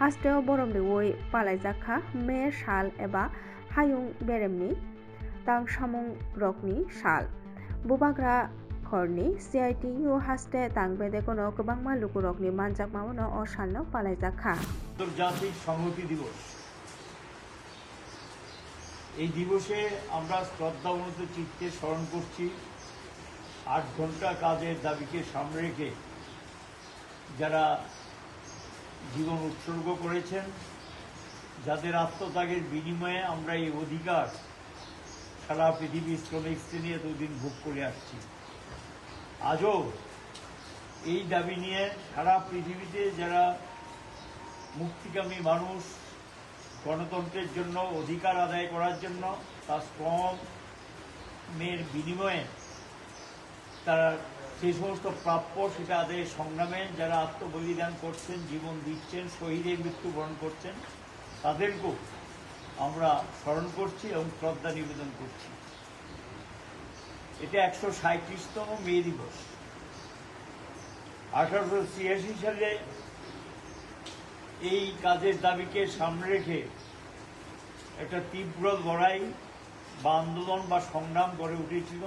हास्टेआव बरमदेवै पालायजाखा मे साल एबा हायुं बेरेमनि तांसामुं रकनि साल बुबाग्रा खरनि CITU हास्टे तांबेदे কোনো गोबांमा लुगु रकनि मानजाक मावनो ও সালনো পালাইজাখা। আন্তর্জাতিক সংহতি দিবস। এই দিবসে আমরা শ্রদ্ধাবনত চিত্তে স্মরণ করছি 8 ঘন্টা কাজের দাবিকে সামনে রেখে যারা জীবন উৎসর্গ করেছেন, যাদের আত্মত্যাগের বিনিময়ে আমরা এই অধিকার সারা পৃথিবীর শ্রমিক শ্রেণী এতদিন ভোগ করে আসছি। আজও এই দাবি নিয়ে সারা পৃথিবীতে যারা মুক্তিকামী মানুষ গণতন্ত্রের জন্য অধিকার আদায় করার জন্য তার শ্রমের বিনিময়ে তারা সেই সমস্ত প্রাপ্য সেটা আদায়ের সংগ্রামে যারা আত্মবলিদান করছেন, জীবন দিচ্ছেন, শহীদের মৃত্যুবরণ করছেন, তাদেরকেও আমরা স্মরণ করছি এবং শ্রদ্ধা নিবেদন করছি। এটা 137তম মে দিবস। 1886 সালে এই কাজের দাবিকে সামনে রেখে একটা তীব্র লড়াই বা আন্দোলন বা সংগ্রাম গড়ে উঠেছিল।